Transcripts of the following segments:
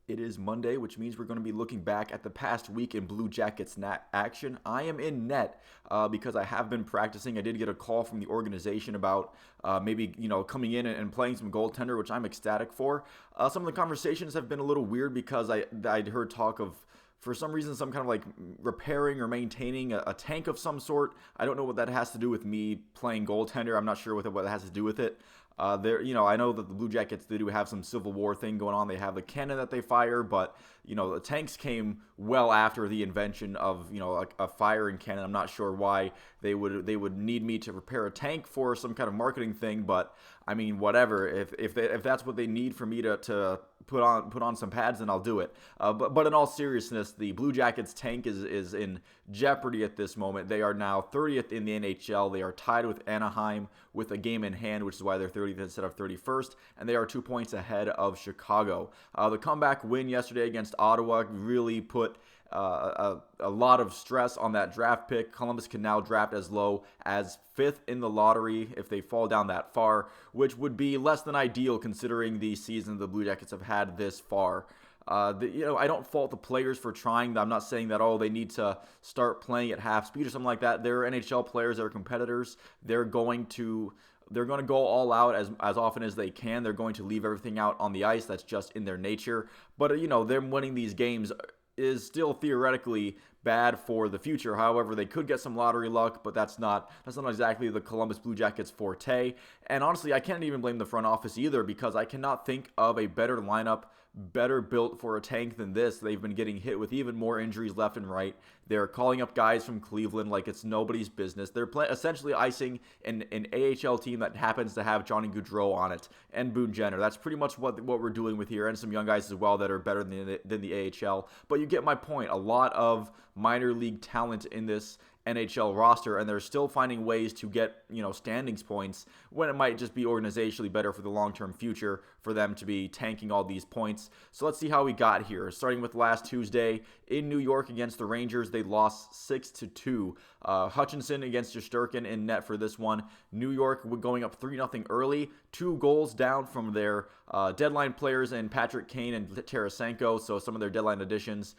It is Monday, which means we're going to be looking back at the past week in Blue Jackets action. I am in net because I have been practicing. I did get a call from the organization about maybe coming in and playing some goaltender, which I'm ecstatic for. Some of the conversations have been a little weird because I'd heard talk of, for some reason, some kind of like repairing or maintaining a tank of some sort. I don't know what that has to do with me playing goaltender. I'm not sure what that has to do with it. I know that the Blue Jackets, they do have some Civil War thing going on. They have the cannon that they fire, but the tanks came well after the invention of a firing cannon. I'm not sure why they would need me to repair a tank for some kind of marketing thing, but I mean, whatever. If that's what they need for me to put on some pads, then I'll do it. But in all seriousness, the Blue Jackets tank is in jeopardy at this moment. They are now 30th in the NHL. They are tied with Anaheim with a game in hand, which is why they're 30th instead of 31st, and they are 2 points ahead of Chicago. The comeback win yesterday against Ottawa really put a lot of stress on that draft pick. Columbus can now draft as low as 5th in the lottery if they fall down that far, which would be less than ideal considering the season the Blue Jackets have had this far. I don't fault the players for trying. I'm not saying that, they need to start playing at half speed or something like that. They're NHL players. They're competitors. They're going to go all out as often as they can. They're going to leave everything out on the ice. That's just in their nature. But, them winning these games is still theoretically bad for the future. However, they could get some lottery luck, but that's not exactly the Columbus Blue Jackets' forte. And honestly, I can't even blame the front office either, because I cannot think of a better lineup, better built for a tank than this. They've been getting hit with even more injuries left and right. They're calling up guys from Cleveland like it's nobody's business. They're essentially icing an AHL team that happens to have Johnny Gaudreau on it and Boone Jenner. That's pretty much what we're dealing with here, and some young guys as well that are better than the AHL. But you get my point. A lot of minor league talent in this NHL roster, and they're still finding ways to get standings points when it might just be organizationally better for the long-term future for them to be tanking all these points. So let's see how we got here. Starting with last Tuesday in New York against the Rangers, they lost 6-2. Hutchinson against Shesterkin in net for this one. New York going up 3-0 early, 2 goals down from their deadline players in Patrick Kane and Tarasenko, so some of their deadline additions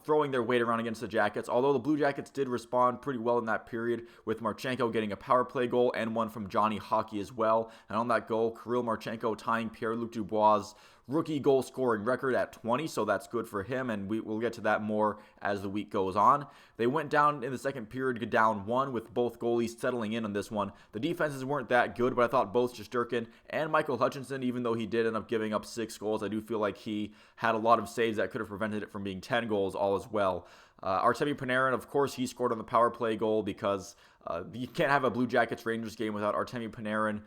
throwing their weight around against the Jackets, although the Blue Jackets did respond pretty well in that period, with Marchenko getting a power play goal and one from Johnny Hockey as well. And on that goal, Kirill Marchenko tying Pierre-Luc Dubois' rookie goal scoring record at 20, so that's good for him, and we'll get to that more as the week goes on. They went down in the second period, down 1, with both goalies settling in on this one. The defenses weren't that good, but I thought both Shesterkin and Michael Hutchinson, even though he did end up giving up 6 goals, I do feel like he had a lot of saves that could have prevented it from being 10 goals all as well. Artemi Panarin, of course, he scored on the power play goal because you can't have a Blue Jackets-Rangers game without Artemi Panarin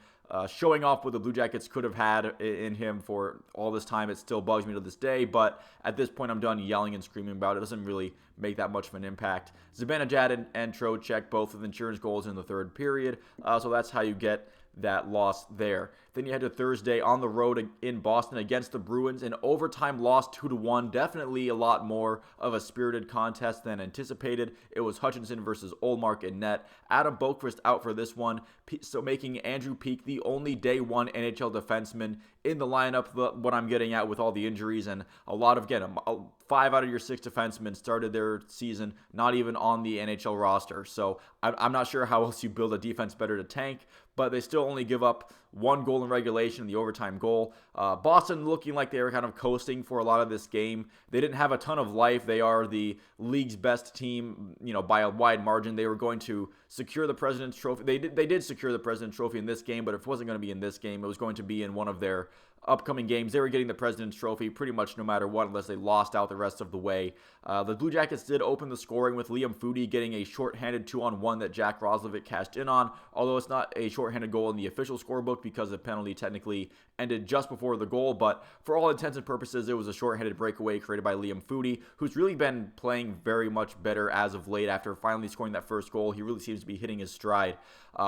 showing off what the Blue Jackets could have had in him for all this time. It still bugs me to this day, but at this point I'm done yelling and screaming about it. It doesn't really make that much of an impact. Zibanejad and Trocheck, both with insurance goals in the third period, so that's how you get that loss there. Then you head to Thursday on the road in Boston against the Bruins. An overtime loss 2-1. Definitely a lot more of a spirited contest than anticipated. It was Hutchinson versus Ullmark in net. Adam Boqvist out for this one, so making Andrew Peeke the only day one NHL defenseman in the lineup. What I'm getting at with all the injuries, and a lot of, 5 out of your 6 defensemen started their season not even on the NHL roster. So I'm not sure how else you build a defense better to tank, but they still only give up 1 goal in regulation, the overtime goal. Boston looking like they were kind of coasting for a lot of this game. They didn't have a ton of life. They are the league's best team, by a wide margin. They were going to secure the President's Trophy. They did secure the President's Trophy in this game, but if it wasn't going to be in this game, it was going to be in one of their upcoming games. They were getting the President's Trophy pretty much no matter what, unless they lost out the rest of the way. The Blue Jackets did open the scoring with Liam Foudy getting a shorthanded 2-on-1 that Jack Roslovic cashed in on, although it's not a shorthanded goal in the official scorebook because the penalty technically ended just before the goal, but for all intents and purposes, it was a shorthanded breakaway created by Liam Foudy, who's really been playing very much better as of late after finally scoring that first goal. He really seems to be hitting his stride.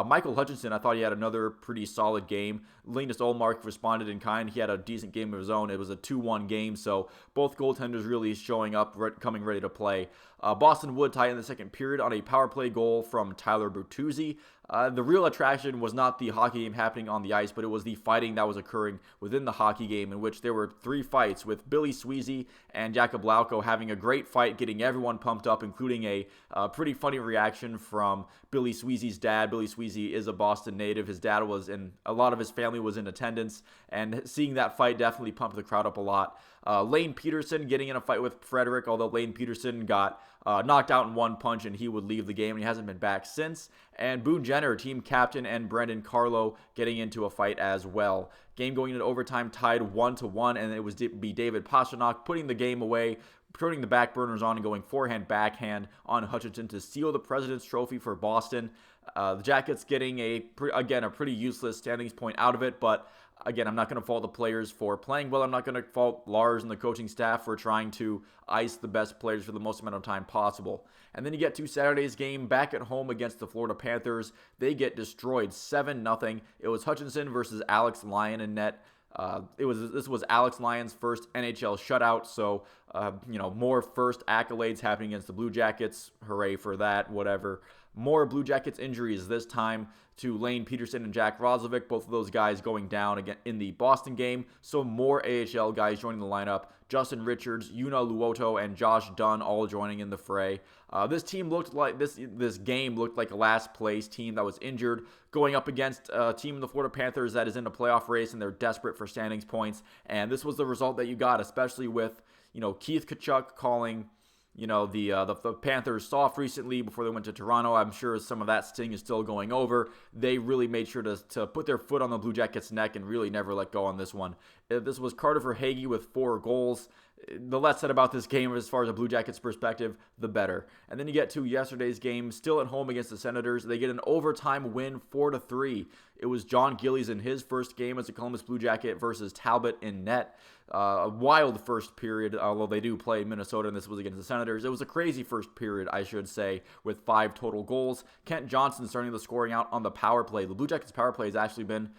Michael Hutchinson, I thought he had another pretty solid game. Linus Ullmark responded in kind. He had a decent game of his own. It was a 2-1 game, so both goaltenders really showing up, coming ready to play. Boston would tie in the second period on a power play goal from Tyler Bertuzzi. The real attraction was not the hockey game happening on the ice, but it was the fighting that was occurring within the hockey game, in which there were 3 fights, with Billy Sweezy and Jakub Lauko having a great fight, getting everyone pumped up, including a pretty funny reaction from Billy Sweezy's dad. Billy Sweezy is a Boston native. His dad was in, a lot of his family was in attendance, and seeing that fight definitely pumped the crowd up a lot. Lane Peterson getting in a fight with Frederick, although Lane Peterson got knocked out in 1 punch and he would leave the game, and he hasn't been back since. And Boone Jenner, team captain, and Brendan Carlo getting into a fight as well. Game going into overtime tied 1-1, and it was be David Pastrnak putting the game away, turning the back burners on and going forehand backhand on Hutchinson to seal the President's Trophy for Boston. The Jackets getting a pretty useless standings point out of it, but again, I'm not going to fault the players for playing well. I'm not going to fault Lars and the coaching staff for trying to ice the best players for the most amount of time possible. And then you get to Saturday's game back at home against the Florida Panthers. They get destroyed 7-0. It was Hutchinson versus Alex Lyon in net. This was Alex Lyon's first NHL shutout, so more first accolades happening against the Blue Jackets. Hooray for that, whatever. More Blue Jackets injuries, this time to Lane Peterson and Jack Roslovic, both of those guys going down again in the Boston game. So more AHL guys joining the lineup. Justin Richards, Yuna Luoto, and Josh Dunn all joining in the fray. This team looked like this game looked like a last place team that was injured, going up against a team in the Florida Panthers that is in a playoff race and they're desperate for standings points. And this was the result that you got, especially with Keith Tkachuk calling the Panthers soft recently before they went to Toronto. I'm sure some of that sting is still going over. They really made sure to put their foot on the Blue Jackets' neck and really never let go on this one. This was Carter Verhaeghe with 4 goals. The less said about this game as far as a Blue Jackets perspective, the better. And then you get to yesterday's game, still at home against the Senators. They get an overtime win, 4-3. It was John Gillies in his first game as a Columbus Blue Jacket versus Talbot in net. A wild first period, although they do play Minnesota, and this was against the Senators. It was a crazy first period, I should say, with 5 total goals. Kent Johnson starting the scoring out on the power play. The Blue Jackets' power play has actually been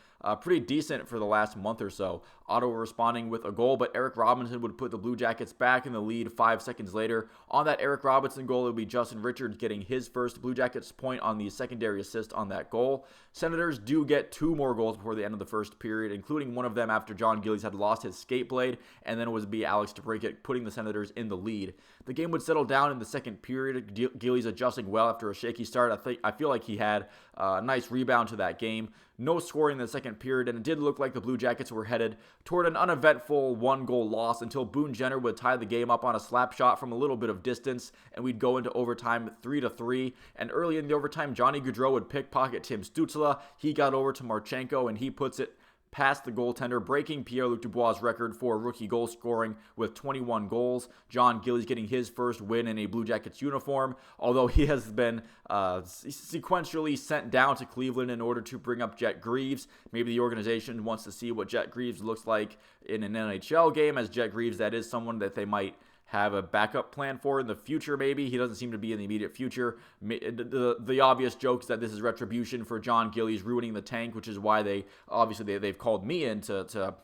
pretty decent for the last month or so. Ottawa responding with a goal, but Eric Robinson would put the Blue Jackets back in the lead 5 seconds later. On that Eric Robinson goal, it would be Justin Richards getting his first Blue Jackets point on the secondary assist on that goal. Senators do get 2 more goals before the end of the first period, including one of them after John Gillies had lost his skate blade, and then it would be Alex DeBrincat putting the Senators in the lead. The game would settle down in the second period. Gillies adjusting well after a shaky start. I feel like he had a nice rebound to that game. No scoring in the second period, and it did look like the Blue Jackets were headed toward an uneventful 1-goal loss until Boone Jenner would tie the game up on a slap shot from a little bit of distance, and we'd go into overtime 3-3. And early in the overtime, Johnny Gaudreau would pickpocket Tim Stützle. He got over to Marchenko, and he puts it past the goaltender, breaking Pierre-Luc Dubois' record for rookie goal scoring with 21 goals. John Gillies getting his first win in a Blue Jackets uniform, although he has been sequentially sent down to Cleveland in order to bring up Jet Greaves. Maybe the organization wants to see what Jet Greaves looks like in an NHL game, as Jet Greaves, that is someone that they might have a backup plan for in the future. Maybe he doesn't seem to be in the immediate future. The obvious joke is that this is retribution for John Gillies ruining the tank, which is why they've called me in to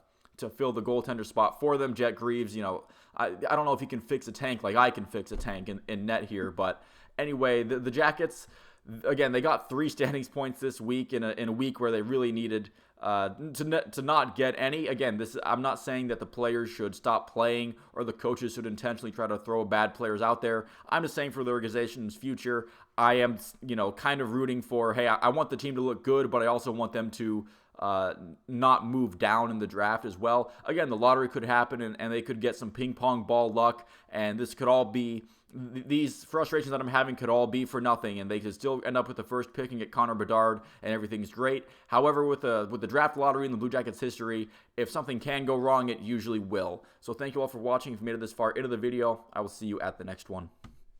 fill the goaltender spot for them. Jet Greaves, I don't know if he can fix a tank like I can fix a tank in net here, but anyway, the Jackets, again, they got 3 standings points this week in a week where they really needed to not get any. Again, I'm not saying that the players should stop playing or the coaches should intentionally try to throw bad players out there. I'm just saying for the organization's future, I am, kind of rooting for, hey, I want the team to look good, but I also want them to not move down in the draft as well. Again, the lottery could happen and they could get some ping pong ball luck, and this could all be, these frustrations that I'm having could all be for nothing, and they could still end up with the first pick and get Connor Bedard, and everything's great. However, with the draft lottery in the Blue Jackets history, if something can go wrong, it usually will. So thank you all for watching. If you made it this far into the video, I will see you at the next one.